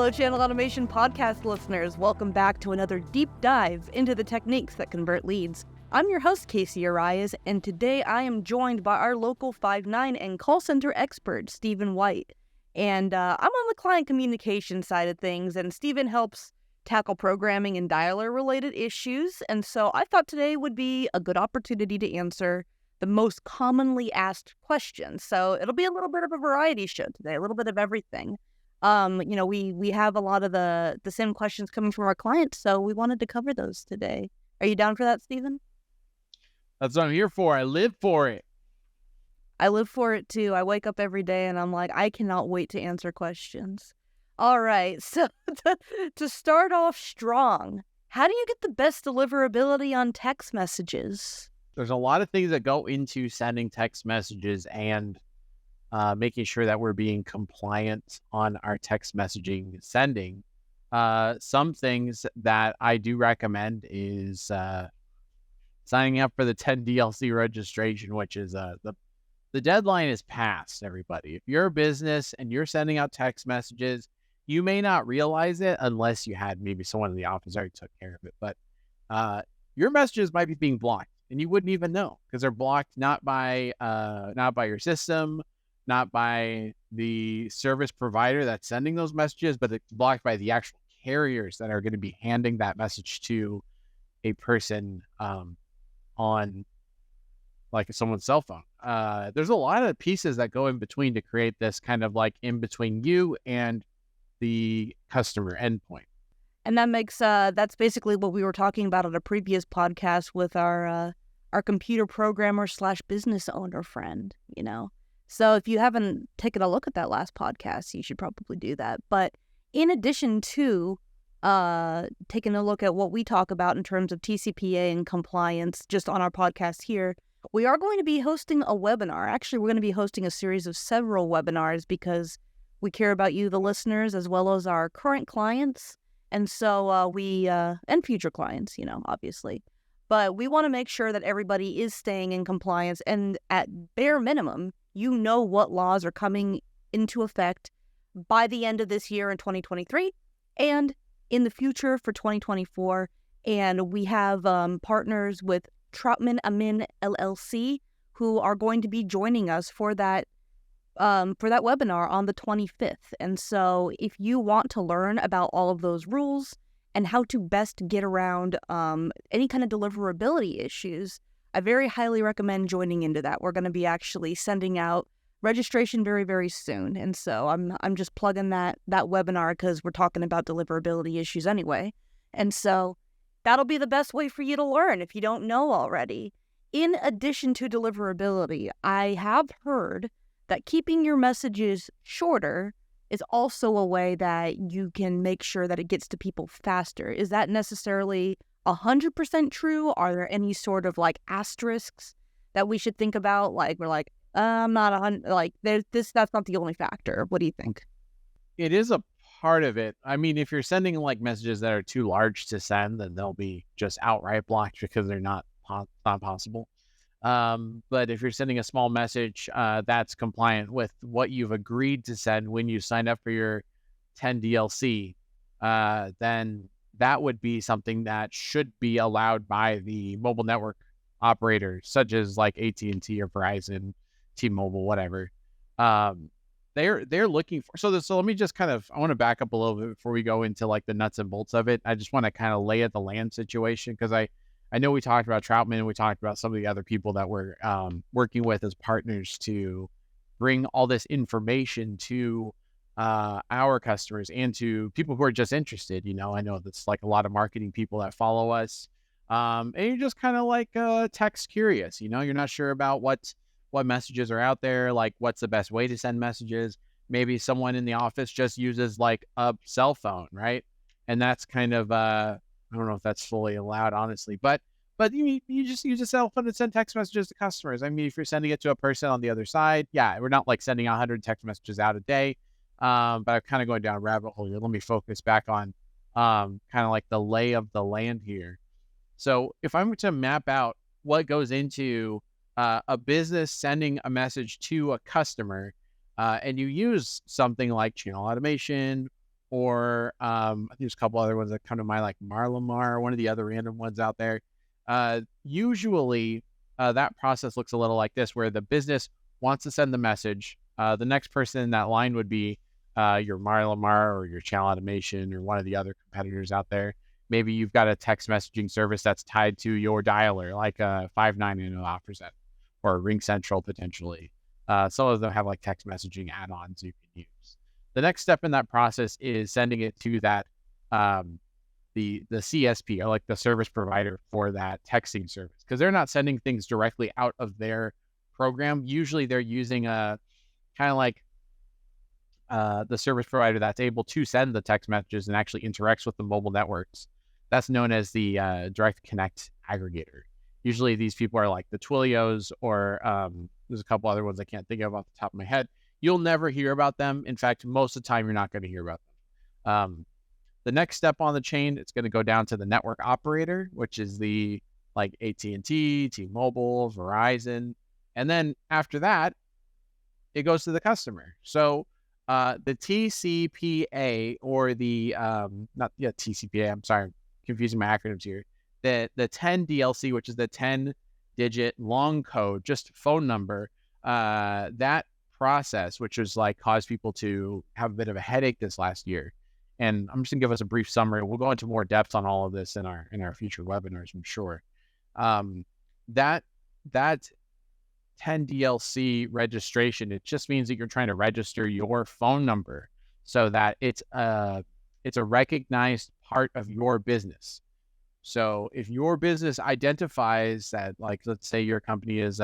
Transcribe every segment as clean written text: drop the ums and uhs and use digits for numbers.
Hello, Channel Automation podcast listeners. Welcome back to another deep dive into the techniques that convert leads. I'm your host, KC Urias, and today I am joined by our local 5'9" and call center expert, Stephen White. And I'm on the client communication side of things, and Stephen helps tackle programming and dialer-related issues. And so I thought today would be a good opportunity to answer the most commonly asked questions. So it'll be a little bit of a variety show today, a little bit of everything. We have a lot of the same questions coming from our clients, so we wanted to cover those today. Are you down for that, Stephen? That's what I'm here for. I live for it. I live for it too. I wake up every day and I'm like, I cannot wait to answer questions. All right, so to start off strong, how do you get the best deliverability on text messages? There's a lot of things that go into sending text messages and making sure that we're being compliant on our text messaging sending. Some things that I do recommend is signing up for the 10 DLC registration, which is the deadline is passed, everybody. If you're a business and you're sending out text messages, you may not realize it unless you had maybe someone in the office already took care of it. But your messages might be being blocked and you wouldn't even know because they're blocked not by your system, not by the service provider that's sending those messages, but it's blocked by the actual carriers that are going to be handing that message to a person on like someone's cell phone. There's a lot of pieces that go in between to create this kind of like in between you and the customer endpoint. And that makes that's basically what we were talking about on a previous podcast with our computer programmer / business owner friend, you know. So if you haven't taken a look at that last podcast, you should probably do that. But in addition to taking a look at what we talk about in terms of TCPA and compliance just on our podcast here, we are going to be hosting a webinar. Actually, we're going to be hosting a series of several webinars because we care about you, the listeners, as well as our current clients. And so and future clients, you know, obviously. But we want to make sure that everybody is staying in compliance. And at bare minimum, you know what laws are coming into effect by the end of this year in 2023 and in the future for 2024. And we have partners with Troutman Amin LLC who are going to be joining us for that webinar on the 25th. And so if you want to learn about all of those rules and how to best get around any kind of deliverability issues, I very highly recommend joining into that. We're going to be actually sending out registration very, very soon. And so I'm just plugging that webinar because we're talking about deliverability issues anyway. And so that'll be the best way for you to learn if you don't know already. In addition to deliverability, I have heard that keeping your messages shorter is also a way that you can make sure that it gets to people faster. Is that necessarily 100% true? Are there any sort of like asterisks that we should think about? Like we're like, I'm not 100. Like that's not the only factor. What do you think? It is a part of it. I mean, if you're sending like messages that are too large to send, then they'll be just outright blocked because they're not possible. But if you're sending a small message that's compliant with what you've agreed to send when you signed up for your 10 DLC, then that would be something that should be allowed by the mobile network operators, such as like AT&T or Verizon, T-Mobile, whatever. They're looking for. So let me just I want to back up a little bit before we go into like the nuts and bolts of it. I just want to kind of lay at the land situation because I know we talked about Troutman, we talked about some of the other people that we're working with as partners to bring all this information to our customers and to people who are just interested. You know, I know that's like a lot of marketing people that follow us. And you're just kind of like text curious, you know, you're not sure about what messages are out there, like what's the best way to send messages. Maybe someone in the office just uses like a cell phone, right? And that's kind of, I don't know if that's fully allowed, honestly, but you just use a cell phone to send text messages to customers. I mean, if you're sending it to a person on the other side, yeah, we're not like sending 100 text messages out a day. But I'm kind of going down a rabbit hole here. Let me focus back on kind of like the lay of the land here. So if I'm to map out what goes into a business sending a message to a customer, and you use something like channel automation or there's a couple other ones that come to mind, like Marlamar, one of the other random ones out there. Usually, that process looks a little like this, where the business wants to send the message. The next person in that line would be your Marlamar or your Channel Automation or one of the other competitors out there. Maybe you've got a text messaging service that's tied to your dialer, like Five9 offers that, or RingCentral potentially. Some of them have like text messaging add-ons you can use. The next step in that process is sending it to that the CSP, or like the service provider for that texting service, because they're not sending things directly out of their program. Usually they're using a kind of like the service provider that's able to send the text messages and actually interacts with the mobile networks. That's known as the direct connect aggregator. Usually these people are like the Twilios, or there's a couple other ones I can't think of off the top of my head. You'll never hear about them. In fact, most of the time, you're not going to hear about them. The next step on the chain, it's going to go down to the network operator, which is the like AT&T, T-Mobile, Verizon. And then after that, it goes to the customer. So the TCPA, or the, not yeah, TCPA, I'm sorry, I'm confusing my acronyms here. The 10 DLC, which is the 10-digit long code, just phone number, that process, which was like caused people to have a bit of a headache this last year. And I'm just gonna give us a brief summary. We'll go into more depth on all of this in our future webinars, I'm sure. That 10 DLC registration, it just means that you're trying to register your phone number so that it's a recognized part of your business. So if your business identifies that, like, let's say your company is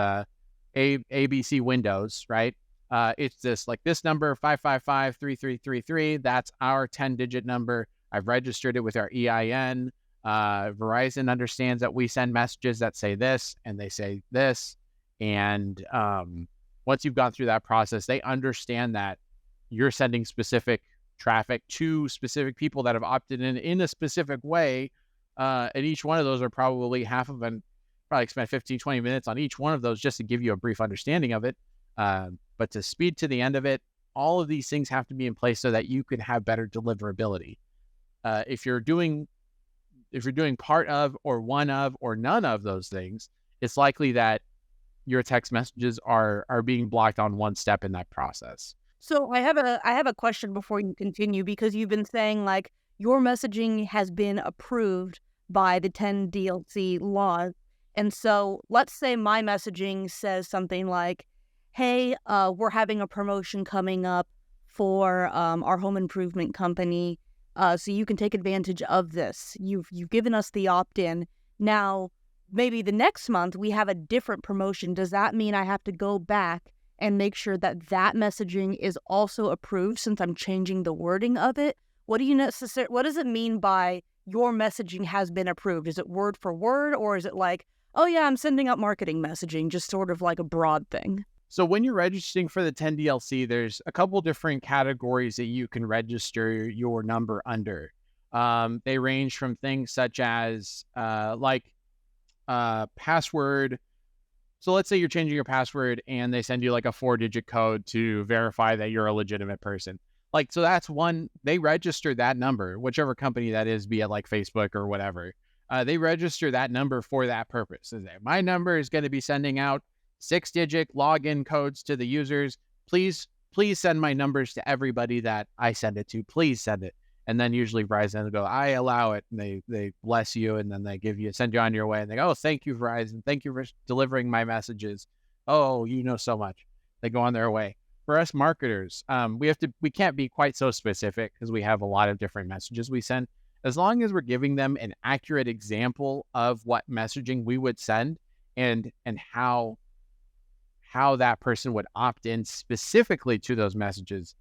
ABC Windows, right? It's this number 555-3333. That's our 10-digit number. I've registered it with our EIN. Verizon understands that we send messages that say this and they say this. And once you've gone through that process, they understand that you're sending specific traffic to specific people that have opted in a specific way. And each one of those are probably probably spend 15, 20 minutes on each one of those just to give you a brief understanding of it. But to speed to the end of it, all of these things have to be in place so that you can have better deliverability. If you're doing part of, or one of, or none of those things, it's likely that your text messages are being blocked on one step in that process. So I have a question before you continue, because you've been saying like your messaging has been approved by the 10 DLC law. And so let's say my messaging says something like, hey, we're having a promotion coming up for our home improvement company, so you can take advantage of this. You've given us the opt-in. Now, maybe the next month we have a different promotion. Does that mean I have to go back and make sure that messaging is also approved, since I'm changing the wording of it? What does it mean by your messaging has been approved? Is it word for word, or is it like, oh yeah, I'm sending out marketing messaging, just sort of like a broad thing? So when you're registering for the 10 DLC, there's a couple different categories that you can register your number under. They range from things such as password. So let's say you're changing your password and they send you like a 4-digit code to verify that you're a legitimate person. Like, so that's one, they register that number, whichever company that is, be it like Facebook or whatever. They register that number for that purpose. My number is going to be sending out 6-digit login codes to the users. Please send my numbers to everybody that I send it to. Please send it. And then usually Verizon will go, I allow it. And they bless you, and then they send you on your way. And they go, oh, thank you, Verizon. Thank you for delivering my messages. Oh, you know so much. They go on their way. For us marketers, we can't be quite so specific because we have a lot of different messages we send. As long as we're giving them an accurate example of what messaging we would send and how that person would opt in specifically to those messages.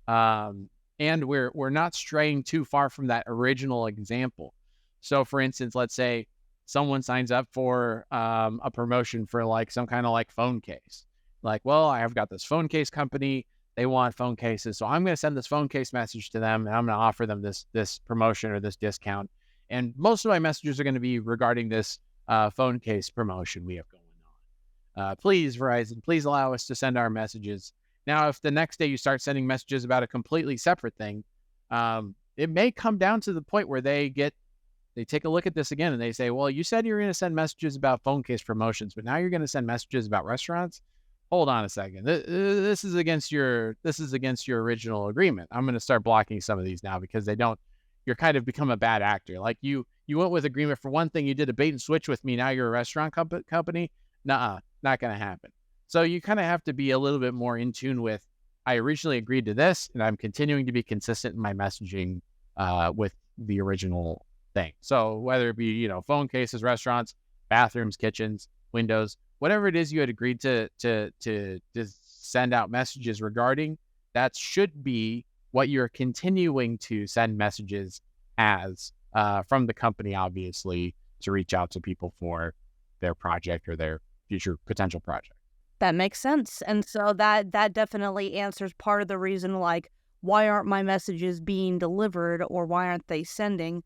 And we're not straying too far from that original example. So for instance, let's say someone signs up for a promotion for like some kind of like phone case. Like, well, I have got this phone case company. They want phone cases. So I'm going to send this phone case message to them, and I'm going to offer them this promotion or this discount. And most of my messages are going to be regarding this phone case promotion we have going on. Please, Verizon, please allow us to send our messages. Now, if the next day you start sending messages about a completely separate thing, it may come down to the point where they take a look at this again and they say, well, you said you were going to send messages about phone case promotions, but now you're going to send messages about restaurants. Hold on a second. This is against your original agreement. I'm going to start blocking some of these now because you're kind of become a bad actor. Like you went with agreement for one thing. You did a bait and switch with me. Now you're a restaurant company. Nuh-uh, not going to happen. So you kind of have to be a little bit more in tune with, I originally agreed to this and I'm continuing to be consistent in my messaging with the original thing. So whether it be, phone cases, restaurants, bathrooms, kitchens, windows, whatever it is you had agreed to send out messages regarding, that should be what you're continuing to send messages as from the company, obviously, to reach out to people for their project or their future potential project. That makes sense. And so that definitely answers part of the reason, like, why aren't my messages being delivered or why aren't they sending?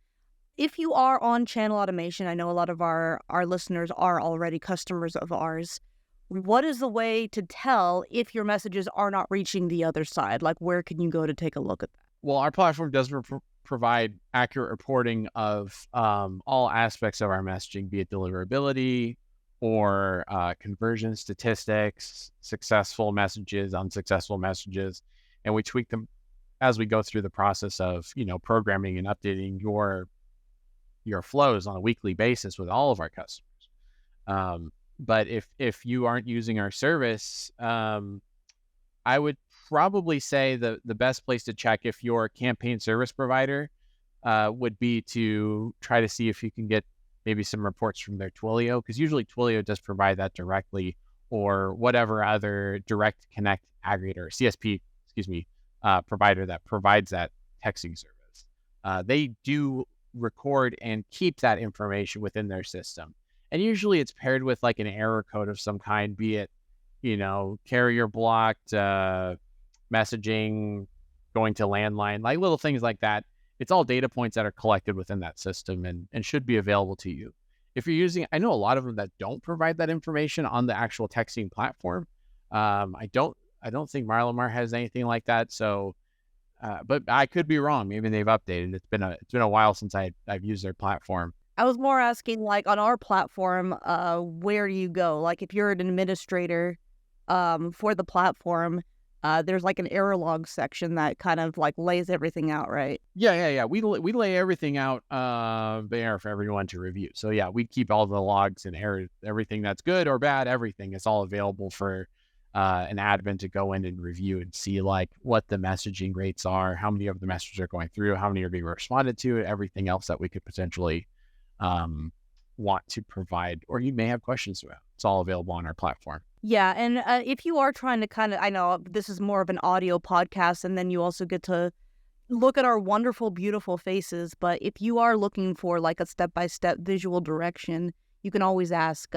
If you are on channel automation, I know a lot of our listeners are already customers of ours. What is the way to tell if your messages are not reaching the other side? Like, where can you go to take a look at that? Well, our platform does provide accurate reporting of all aspects of our messaging, be it deliverability or conversion statistics, successful messages, unsuccessful messages, and we tweak them as we go through the process of, programming and updating your flows on a weekly basis with all of our customers. But if you aren't using our service, I would probably say the best place to check if your campaign service provider would be to try to see if you can get maybe some reports from their Twilio, because usually Twilio does provide that directly, or whatever other direct connect aggregator, CSP, provider that provides that texting service. They do record and keep that information within their system. And usually it's paired with like an error code of some kind, be it, carrier blocked, messaging, going to landline, like little things like that. It's all data points that are collected within that system and should be available to you. If you're using, I know a lot of them that don't provide that information on the actual texting platform. I don't think Marlamar has anything like that. So, but I could be wrong. Maybe they've updated. It's been a while since I've used their platform. I was more asking, like, on our platform, where do you go? Like, if you're an administrator for the platform, there's like an error log section that kind of like lays everything out, right? Yeah. We lay everything out there for everyone to review. So yeah, we keep all the logs and errors, everything that's good or bad, everything is all available for an admin to go in and review and see like what the messaging rates are, how many of the messages are going through, how many are being responded to, everything else that we could potentially want to provide, or you may have questions about. It's all available on our platform. Yeah, and if you are trying to kind of, I know this is more of an audio podcast, and then you also get to look at our wonderful, beautiful faces, but if you are looking for like a step-by-step visual direction, you can always ask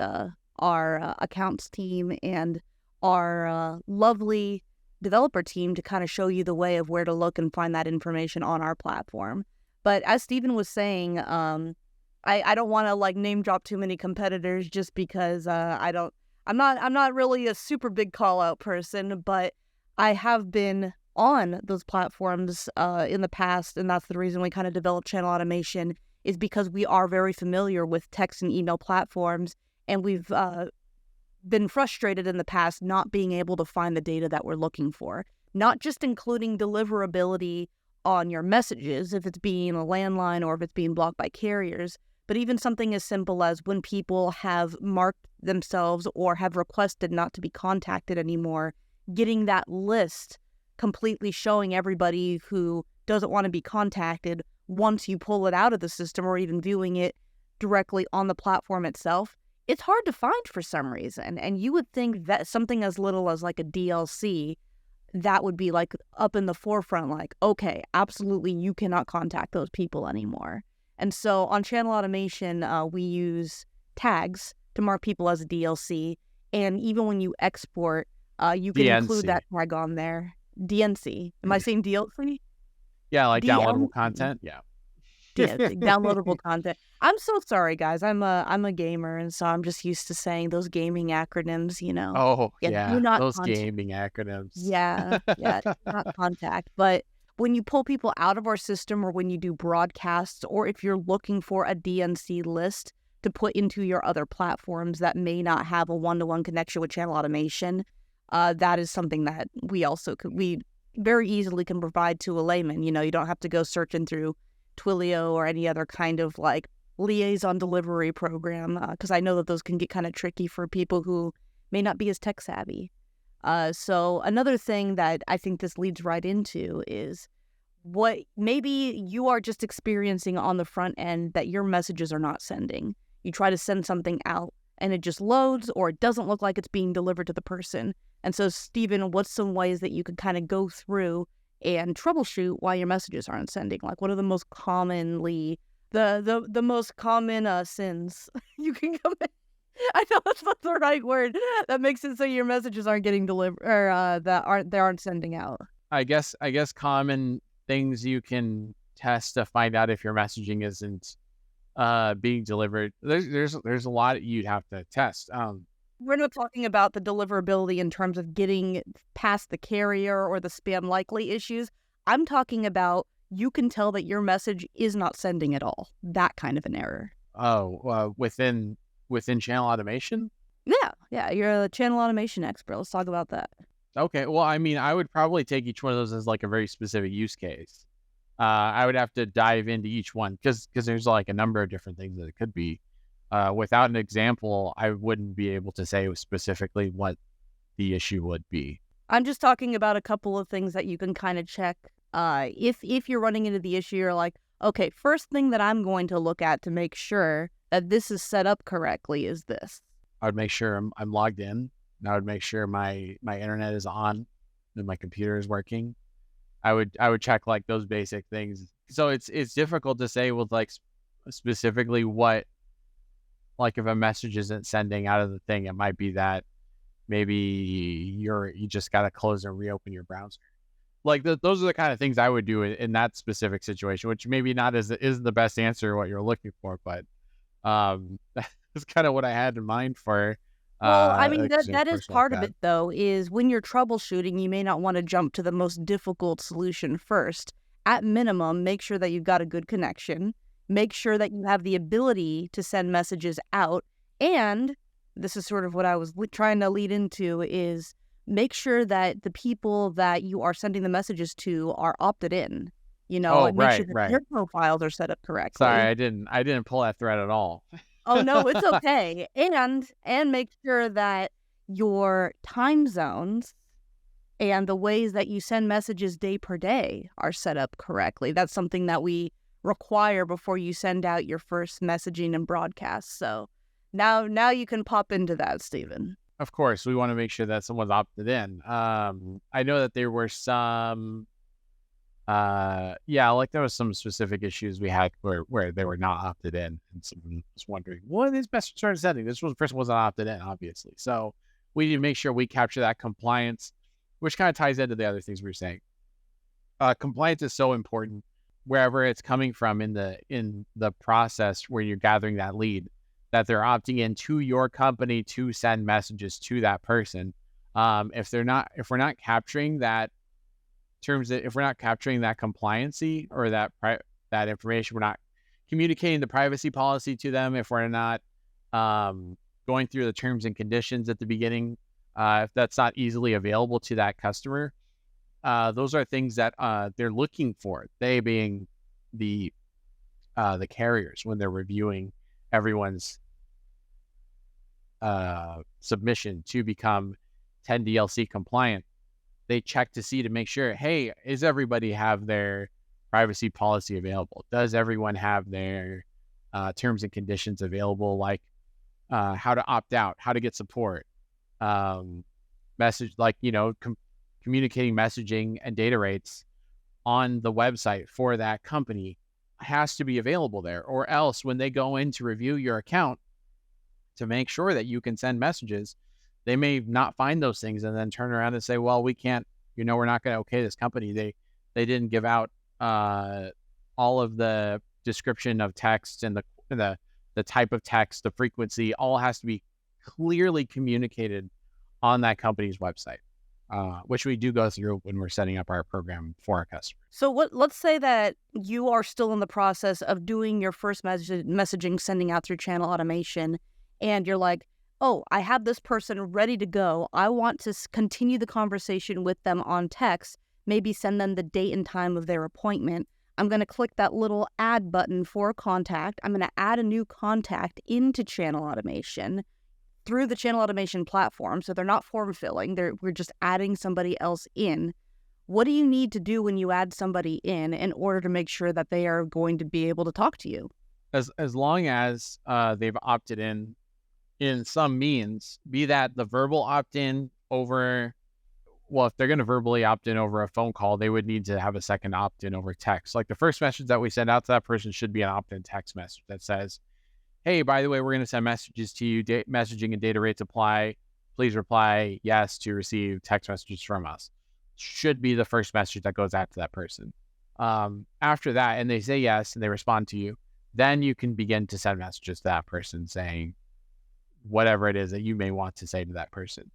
our accounts team and our lovely developer team to kind of show you the way of where to look and find that information on our platform. But as Stephen was saying, I don't want to like name drop too many competitors just because I'm not really a super big call out person, but I have been on those platforms in the past, and that's the reason we kind of developed channel automation, is because we are very familiar with text and email platforms, and we've been frustrated in the past not being able to find the data that we're looking for, not just including deliverability on your messages, if it's being a landline or if it's being blocked by carriers, but even something as simple as when people have marked themselves or have requested not to be contacted anymore, getting that list completely showing everybody who doesn't want to be contacted once you pull it out of the system, or even viewing it directly on the platform itself. It's hard to find for some reason. And you would think that something as little as like a DLC, that would be like up in the forefront, like, okay, absolutely, you cannot contact those people anymore. And so on channel automation, we use tags to mark people as a DLC. And even when you export, you can DNC. include that tag on there. DNC. Am I saying DLC? Yeah, like DNC. downloadable content. Yeah. Yeah, downloadable content. I'm so sorry, guys. I'm a gamer, and so I'm just used to saying those gaming acronyms, Oh, do not those gaming acronyms. Yeah, not contact. But when you pull people out of our system or when you do broadcasts, or if you're looking for a DNC list to put into your other platforms that may not have a one-to-one connection with channel automation, that is something that we very easily can provide to a layman. You don't have to go searching through Twilio or any other kind of like liaison delivery program, because I know that those can get kind of tricky for people who may not be as tech savvy. So another thing that I think this leads right into is what maybe you are just experiencing on the front end that your messages are not sending. You try to send something out and it just loads, or it doesn't look like it's being delivered to the person. And so, Stephen, what's some ways that you could kind of go through and troubleshoot why your messages aren't sending? Like, what are the most commonly the most common sins you can commit? I know that's not the right word. That makes it so your messages aren't getting delivered, or they aren't sending out. I guess common things you can test to find out if your messaging isn't being delivered. There's a lot you'd have to test. We're not talking about the deliverability in terms of getting past the carrier or the spam likely issues. I'm talking about you can tell that your message is not sending at all. That kind of an error. Oh, within channel automation? Yeah, you're a channel automation expert. Let's talk about that. Okay, well, I mean, I would probably take each one of those as like a very specific use case. I would have to dive into each one because there's like a number of different things that it could be. Without an example, I wouldn't be able to say specifically what the issue would be. I'm just talking about a couple of things that you can kind of check. If you're running into the issue, you're like, okay, first thing that I'm going to look at to make sure that this is set up correctly is this. I would make sure I'm logged in. And I would make sure my internet is on and my computer is working. I would check like those basic things. So it's difficult to say with like specifically what, like if a message isn't sending out of the thing, it might be that maybe you just got to close and reopen your browser. Like those are the kind of things I would do in that specific situation, which maybe not isn't the best answer what you're looking for, but that's kind of what I had in mind for. Well, I mean, that is part of it, though, is when you're troubleshooting, you may not want to jump to the most difficult solution first. At minimum, make sure that you've got a good connection. Make sure that you have the ability to send messages out. And this is sort of what I was trying to lead into is make sure that the people that you are sending the messages to are opted in. And make sure that their profiles are set up correctly. Sorry, I didn't pull that thread at all. Oh, no, it's okay. And make sure that your time zones and the ways that you send messages day per day are set up correctly. That's something that we require before you send out your first messaging and broadcast. So now you can pop into that, Stephen. Of course, we want to make sure that someone's opted in. I know that there were some... there was some specific issues we had where they were not opted in, and someone was wondering, what is best started sending? This person wasn't opted in, obviously. So we need to make sure we capture that compliance, which kind of ties into the other things we were saying. Compliance is so important wherever it's coming from in the process where you're gathering that lead, that they're opting in to your company to send messages to that person. If we're not capturing that if we're not capturing that compliancy or that information, we're not communicating the privacy policy to them, if we're not going through the terms and conditions at the beginning, if that's not easily available to that customer, those are things that they're looking for, they being the carriers, when they're reviewing everyone's submission to become 10 DLC compliant. They check to see to make sure, hey, is everybody have their privacy policy available? Does everyone have their terms and conditions available, like how to opt out, how to get support, message, like, communicating messaging and data rates on the website for that company has to be available there, or else when they go in to review your account to make sure that you can send messages, they may not find those things and then turn around and say, well, we can't, we're not going to okay this company. They didn't give out all of the description of text and the type of text, the frequency, all has to be clearly communicated on that company's website. which we do go through when we're setting up our program for our customers. So let's say that you are still in the process of doing your first messaging, sending out through channel automation, and you're like, oh, I have this person ready to go. I want to continue the conversation with them on text, maybe send them the date and time of their appointment. I'm going to click that little add button for a contact. I'm going to add a new contact into channel automation through the channel automation platform. So they're not form filling. We're just adding somebody else in. What do you need to do when you add somebody in order to make sure that they are going to be able to talk to you? As long as they've opted in some means, be that the verbal opt-in over, well, if they're going to verbally opt in over a phone call, they would need to have a second opt-in over text. Like the first message that we send out to that person should be an opt-in text message that says, hey, by the way, we're going to send messages to you, messaging and data rates apply. Please reply yes to receive text messages from us. Should be the first message that goes out to that person. After that, and they say yes, and they respond to you, then you can begin to send messages to that person saying whatever it is that you may want to say to that person.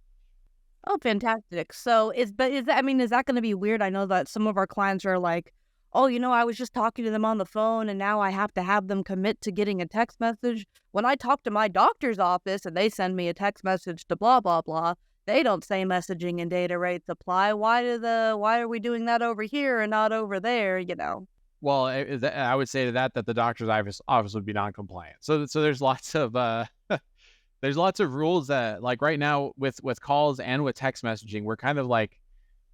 Oh, fantastic. So is that going to be weird? I know that some of our clients are like, oh, I was just talking to them on the phone and now I have to have them commit to getting a text message. When I talk to my doctor's office and they send me a text message to blah, blah, blah, they don't say messaging and data rates apply. Why are we doing that over here and not over there, Well, I would say to that the doctor's office would be non-compliant. So there's lots of there's lots of rules that, like right now with calls and with text messaging, we're kind of like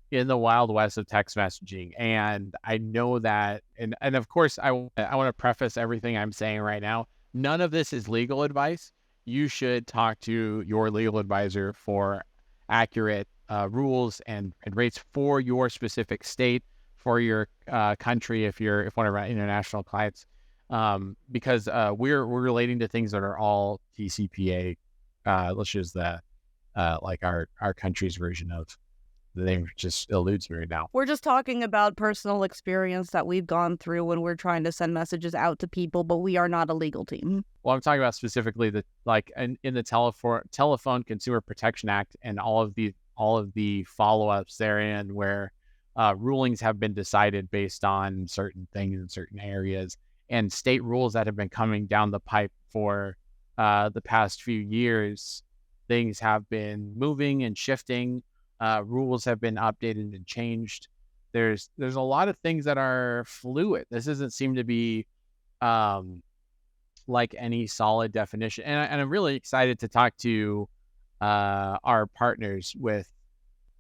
in the wild west of text messaging. And I know that, and of course I want to preface everything I'm saying right now. None of this is legal advice. You should talk to your legal advisor for accurate rules and rates for your specific state, for your country, if one of our international clients, because we're relating to things that are all TCPA. Let's use the like our country's version of the name just eludes me right now. We're just talking about personal experience that we've gone through when we're trying to send messages out to people, but we are not a legal team. Well, I'm talking about specifically in the Telephone Consumer Protection Act and all of the follow-ups therein where rulings have been decided based on certain things in certain areas, and state rules that have been coming down the pipe for the past few years. Things have been moving and shifting. Rules have been updated and changed. There's a lot of things that are fluid. This doesn't seem to be like any solid definition. And I'm really excited to talk to our partners with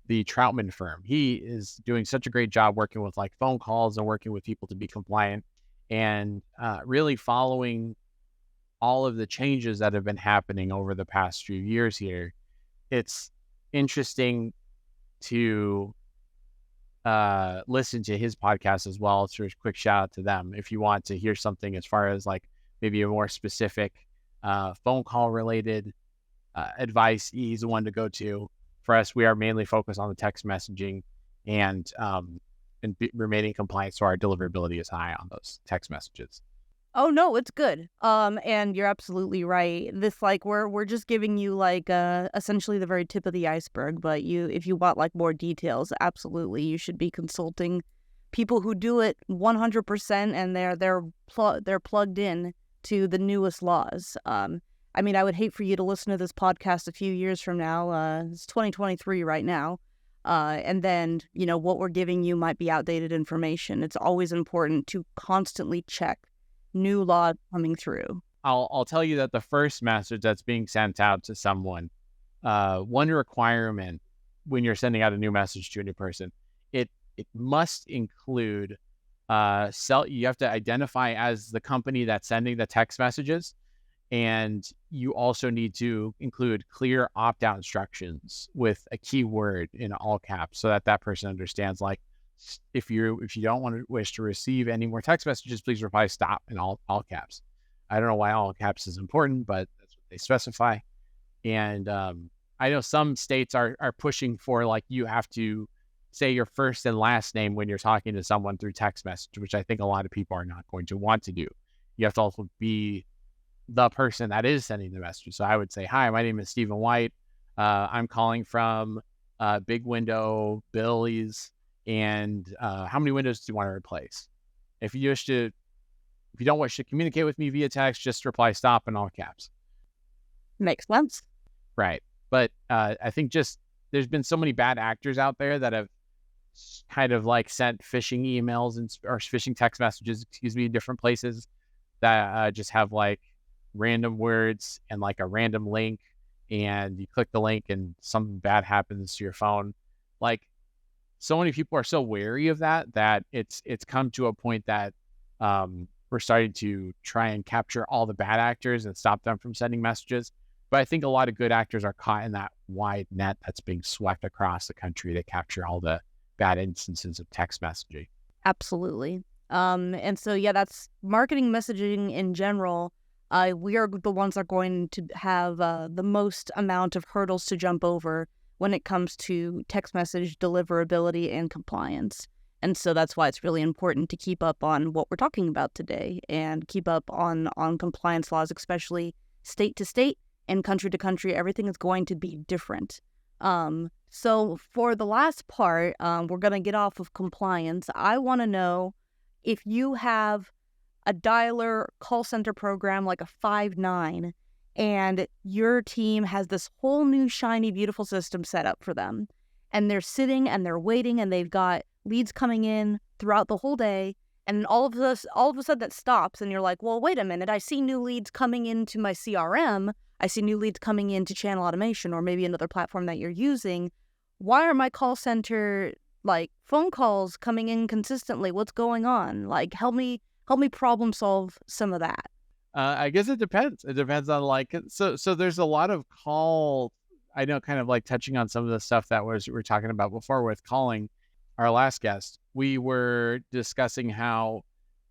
the Troutman firm. He is doing such a great job working with like phone calls and working with people to be compliant and really following all of the changes that have been happening over the past few years here. It's interesting to listen to his podcast as well. So a quick shout out to them if you want to hear something as far as like maybe a more specific phone call related advice. He's the one to go to. For us, we are mainly focused on the text messaging and remaining compliant, so our deliverability is high on those text messages. Oh no, it's good. And you're absolutely right. This we're just giving you essentially the very tip of the iceberg, but if you want more details, absolutely you should be consulting people who do it 100% and they're plugged in to the newest laws. I would hate for you to listen to this podcast a few years from now. It's 2023 right now. And then, what we're giving you might be outdated information. It's always important to constantly check new law coming through. I'll tell you that the first message that's being sent out to someone, one requirement when you're sending out a new message to a new person, it must include you have to identify as the company that's sending the text messages, and you also need to include clear opt-out instructions with a keyword in all caps so that person understands, like, if you don't wish to receive any more text messages, please reply stop in all caps. I don't know why all caps is important, but that's what they specify. And I know some states are pushing for, like, you have to say your first and last name when you're talking to someone through text message, which I think a lot of people are not going to want to do. You have to also be the person that is sending the message. So I would say, hi, my name is Stephen White. I'm calling from big window, billies, and how many windows do you want to replace? If you don't wish to communicate with me via text, just reply stop in all caps. Makes sense. Right. But I think just there's been so many bad actors out there that have kind of like sent phishing emails or phishing text messages, in different places that just have like random words and like a random link, and you click the link and something bad happens to your phone. Like, so many people are so wary of that it's come to a point that we're starting to try and capture all the bad actors and stop them from sending messages. But I think a lot of good actors are caught in that wide net that's being swept across the country to capture all the bad instances of text messaging. Absolutely. And so, yeah, that's marketing messaging in general. We are the ones that are going to have the most amount of hurdles to jump over when it comes to text message deliverability and compliance. And so that's why it's really important to keep up on what we're talking about today and keep up on compliance laws, especially state to state and country to country. Everything is going to be different. So for the last part, we're going to get off of compliance. I want to know if you have a dialer call center program like a 5-9, and your team has this whole new shiny, beautiful system set up for them, and they're sitting and they're waiting, and they've got leads coming in throughout the whole day, and all of a sudden that stops, and you're like, well, wait a minute, I see new leads coming into my CRM, I see new leads coming into channel automation, or maybe another platform that you're using. Why are my call center like phone calls coming in consistently? What's going on? Like, help me problem solve some of that. I guess it depends. It depends on like, so there's a lot of call, I know, kind of like touching on some of the stuff that we were talking about before with calling our last guest. We were discussing how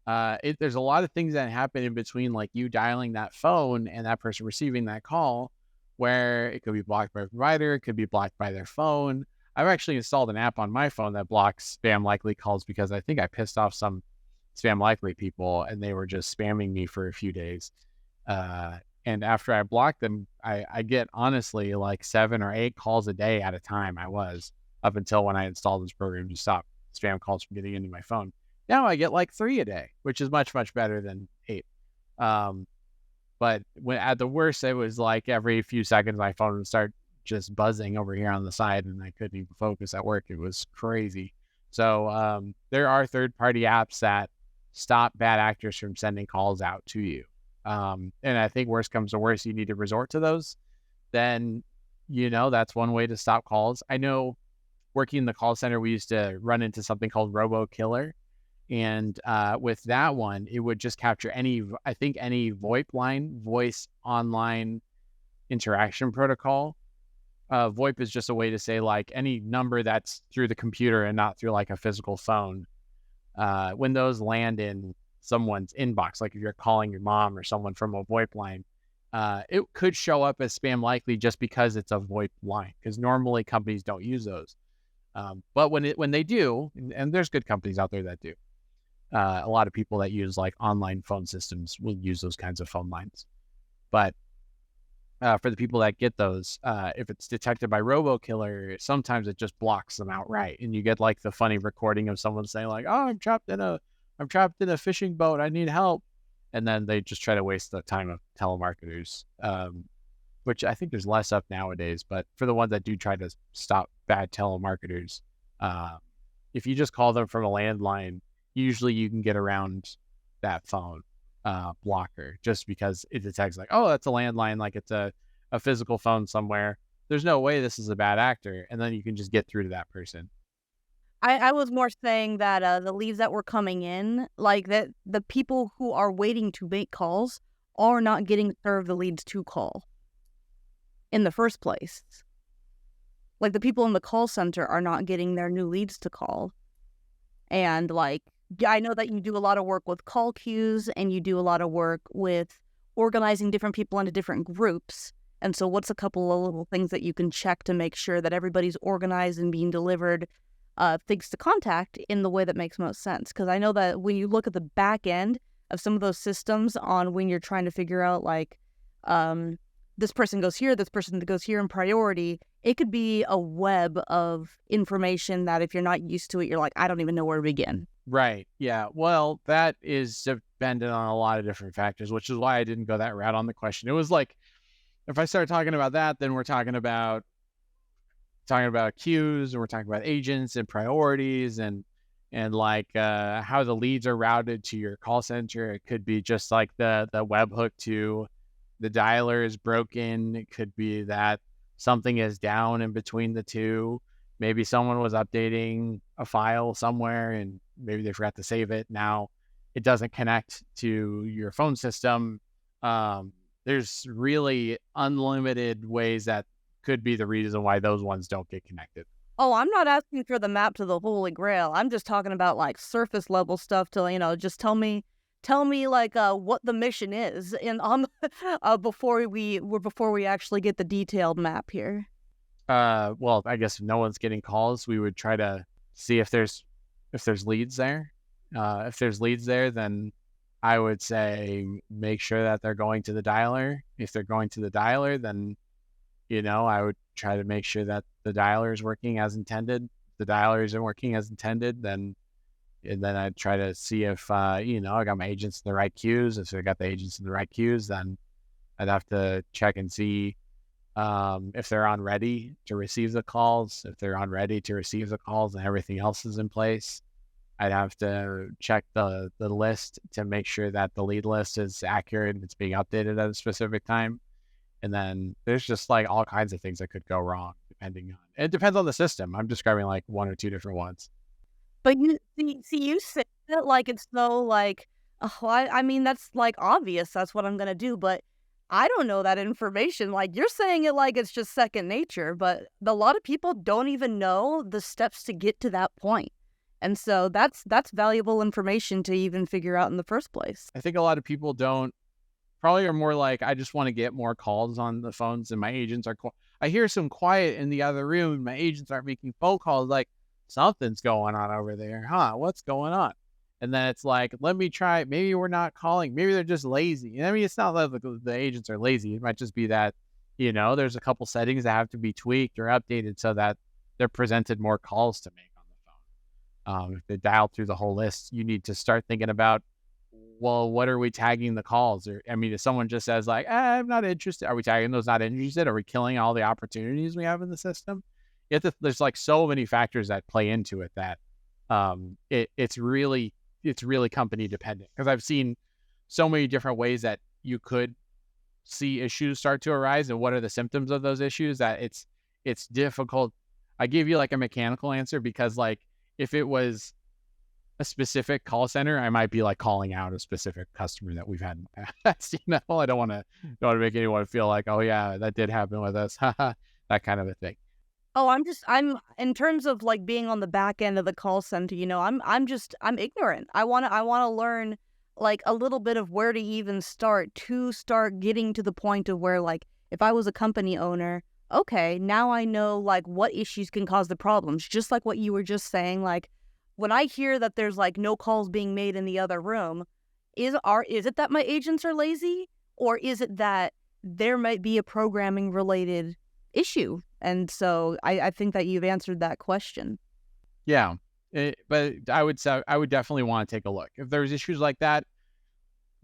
there's a lot of things that happen in between, like you dialing that phone and that person receiving that call, where it could be blocked by a provider, it could be blocked by their phone. I've actually installed an app on my phone that blocks spam likely calls because I think I pissed off some spam likely people and they were just spamming me for a few days. And after I blocked them, I get honestly like 7 or 8 calls a day at a time. I was up until when I installed this program to stop spam calls from getting into my phone. Now I get like 3 a day, which is much, much better than 8. But when at the worst, it was like every few seconds, my phone would start just buzzing over here on the side and I couldn't even focus at work. It was crazy. So there are third-party apps that stop bad actors from sending calls out to you. And I think worst comes to worst, you need to resort to those. Then, that's one way to stop calls. I know working in the call center, we used to run into something called Robo Killer. And with that one, it would just capture any VoIP line, voice online interaction protocol. VoIP is just a way to say like any number that's through the computer and not through like a physical phone. When those land in someone's inbox, like if you're calling your mom or someone from a VoIP line, it could show up as spam likely just because it's a VoIP line, because normally companies don't use those. But when they do, and there's good companies out there that do, a lot of people that use like online phone systems will use those kinds of phone lines. But for the people that get those, if it's detected by RoboKiller, sometimes it just blocks them outright, and you get like the funny recording of someone saying like, "Oh, I'm trapped in a fishing boat. I need help," and then they just try to waste the time of telemarketers, which I think there's less of nowadays. But for the ones that do try to stop bad telemarketers, if you just call them from a landline, usually you can get around that phone blocker just because it detects like, oh, that's a landline, like it's a physical phone somewhere. There's no way this is a bad actor. And then you can just get through to that person. I was more saying that the leads that were coming in, like that the people who are waiting to make calls are not getting served the leads to call in the first place. Like the people in the call center are not getting their new leads to call. And like, I know that you do a lot of work with call queues and you do a lot of work with organizing different people into different groups. And so what's a couple of little things that you can check to make sure that everybody's organized and being delivered things to contact in the way that makes most sense? Because I know that when you look at the back end of some of those systems on when you're trying to figure out like this person goes here, this person goes here in priority. It could be a web of information that if you're not used to it, you're like, I don't even know where to begin. Right. Yeah. Well, that is dependent on a lot of different factors, which is why I didn't go that route on the question. It was like, if I start talking about that, then we're talking about queues, and we're talking about agents and priorities, and like how the leads are routed to your call center. It could be just like the webhook to the dialer is broken. It could be that something is down in between the two. Maybe someone was updating a file somewhere and maybe they forgot to save it. Now it doesn't connect to your phone system. There's really unlimited ways that could be the reason why those ones don't get connected. Oh, I'm not asking for the map to the Holy Grail. I'm just talking about like surface level stuff to, just tell me like what the mission is and before we actually get the detailed map here. Well, I guess if no one's getting calls, we would try to see if there's leads there. If there's leads there, then I would say make sure that they're going to the dialer. If they're going to the dialer, then I would try to make sure that the dialer is working as intended. If the dialer isn't working as intended, then I'd try to see if I got my agents in the right queues. If I got the agents in the right queues, then I'd have to check and see if they're on ready to receive the calls. If they're on ready to receive the calls and everything else is in place, I'd have to check the list to make sure that the lead list is accurate and it's being updated at a specific time. And then there's just like all kinds of things that could go wrong it depends on the system. I'm describing like one or two different ones. But you say that like it's so like, I mean, that's like obvious. That's what I'm going to do. But I don't know that information. Like you're saying it like it's just second nature, but a lot of people don't even know the steps to get to that point. And so that's valuable information to even figure out in the first place. I think a lot of people probably are more like, I just want to get more calls on the phones and my agents are I hear some quiet in the other room and my agents aren't making phone calls. Like something's going on over there. What's going on? And then it's like, let me try. Maybe we're not calling. Maybe they're just lazy. I mean, it's not that the agents are lazy. It might just be that, there's a couple settings that have to be tweaked or updated so that they're presented more calls to make on the phone. If they dial through the whole list, you need to start thinking about, well, what are we tagging the calls? Or, I mean, if someone just says like, I'm not interested, are we tagging those not interested? Are we killing all the opportunities we have in the system? There's like so many factors that play into it that it's really company dependent, because I've seen so many different ways that you could see issues start to arise and what are the symptoms of those issues, that it's difficult. I gave you like a mechanical answer because like if it was a specific call center, I might be like calling out a specific customer that we've had in the past. I don't want to make anyone feel like, oh yeah, that did happen with us, that kind of a thing. Oh, I'm in terms of like being on the back end of the call center, I'm ignorant. I want to learn like a little bit of where to even start getting to the point of where like if I was a company owner, okay, now I know like what issues can cause the problems. Just like what you were just saying, like when I hear that there's like no calls being made in the other room, is it that my agents are lazy, or is it that there might be a programming related issue? And so I think that you've answered that question. Yeah, but I would definitely want to take a look. If there's issues like that,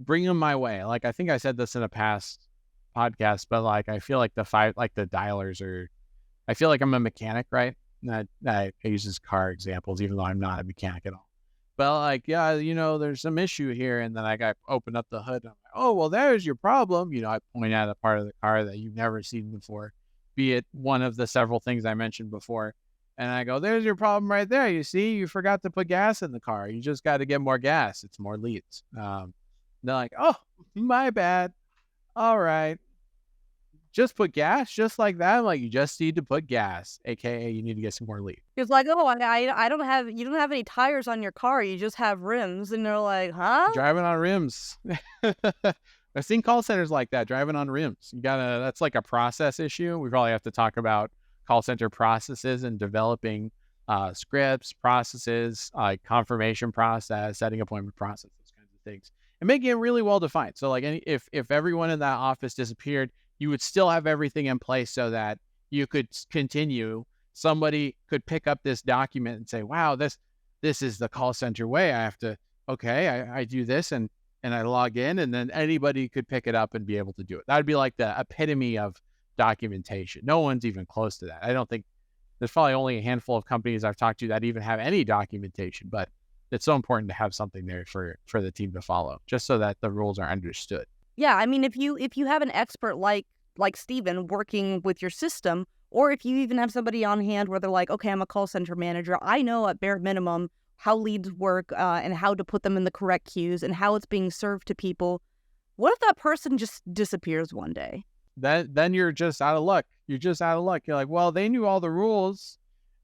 bring them my way. Like I think I said this in a past podcast, but like I feel like the dialers are. I feel like I'm a mechanic, right? I use this car examples, even though I'm not a mechanic at all. But like, yeah, there's some issue here, and then I open up the hood. And I'm like, oh well, there's your problem. I point out a part of the car that you've never seen before, be it one of the several things I mentioned before. And I go, there's your problem right there. You see, you forgot to put gas in the car. You just got to get more gas. It's more leads. They're like, oh, my bad. All right. Just put gas, just like that. I'm like, you just need to put gas, aka you need to get some more leads. It's like, oh, I don't have, you don't have any tires on your car. You just have rims, and they're like, huh? Driving on rims. I've seen call centers like that, driving on rims. That's like a process issue. We probably have to talk about call center processes and developing scripts, processes, confirmation process, setting appointment process, those kinds of things, and making it really well defined. So like if everyone in that office disappeared, you would still have everything in place so that you could continue. Somebody could pick up this document and say, wow, this is the call center way. I have to, okay, I do this and I log in, and then anybody could pick it up and be able to do it. That would be like the epitome of documentation. No one's even close to that. I don't think there's probably only a handful of companies I've talked to that even have any documentation, but it's so important to have something there for the team to follow, just so that the rules are understood. Yeah, I mean, if you have an expert like Steven working with your system, or if you even have somebody on hand where they're like, okay, I'm a call center manager, I know at bare minimum how leads work and how to put them in the correct queues and how it's being served to people. What if that person just disappears one day? Then you're just out of luck. You're just out of luck. You're like, well, they knew all the rules.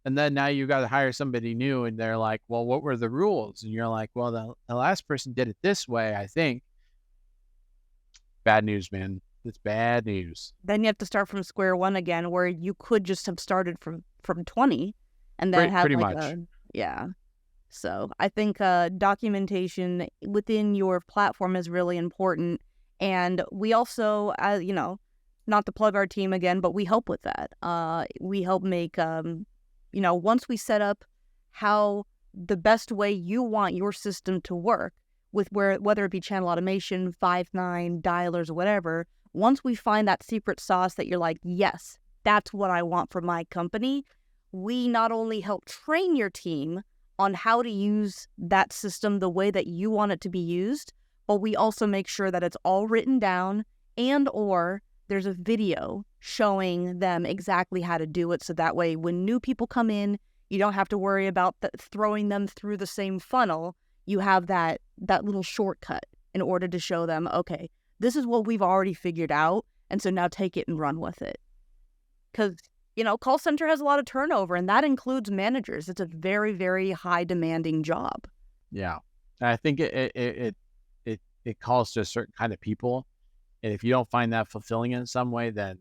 And then now you got to hire somebody new. And they're like, well, what were the rules? And you're like, well, the last person did it this way, I think. Bad news, man. It's bad news. Then you have to start from square one again, where you could just have started from 20 and then have pretty like much. Yeah. So I think documentation within your platform is really important. And we also, not to plug our team again, but we help with that. We help make, once we set up how the best way you want your system to work with whether it be channel automation, 5.9, dialers, whatever, once we find that secret sauce that you're like, yes, that's what I want for my company, we not only help train your team on how to use that system the way that you want it to be used, but we also make sure that it's all written down or there's a video showing them exactly how to do it. So that way, when new people come in, you don't have to worry about throwing them through the same funnel. You have that little shortcut in order to show them, okay, this is what we've already figured out. And so now take it and run with it. Because, call center has a lot of turnover, and that includes managers. It's a very, very high demanding job. Yeah. I think it calls to a certain kind of people. And if you don't find that fulfilling in some way, then,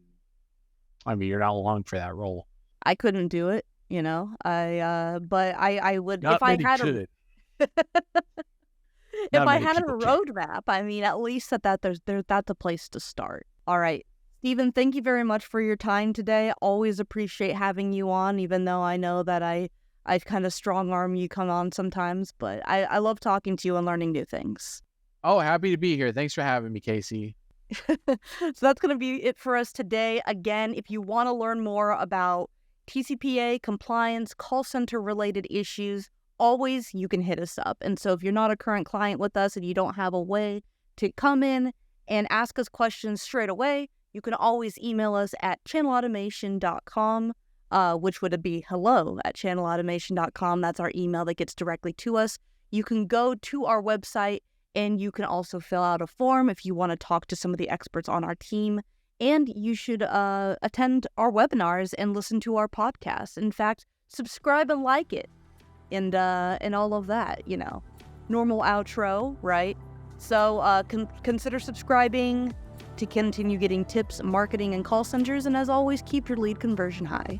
you're not long for that role. I couldn't do it, but I would, not if I had should. If I had a roadmap, at least that's a place to start. All right. Steven, thank you very much for your time today. Always appreciate having you on, even though I know that I kind of strong-arm you come on sometimes, but I love talking to you and learning new things. Oh, happy to be here. Thanks for having me, Casey. So that's going to be it for us today. Again, if you want to learn more about TCPA, compliance, call center related issues, always you can hit us up. And so if you're not a current client with us and you don't have a way to come in and ask us questions straight away, you can always email us at channelautomation.com, which would be hello@channelautomation.com. That's our email that gets directly to us. You can go to our website and you can also fill out a form if you want to talk to some of the experts on our team. And you should attend our webinars and listen to our podcast. In fact, subscribe and like it. And all of that, normal outro, right? So consider subscribing to continue getting tips, marketing, and call centers. And as always, keep your lead conversion high.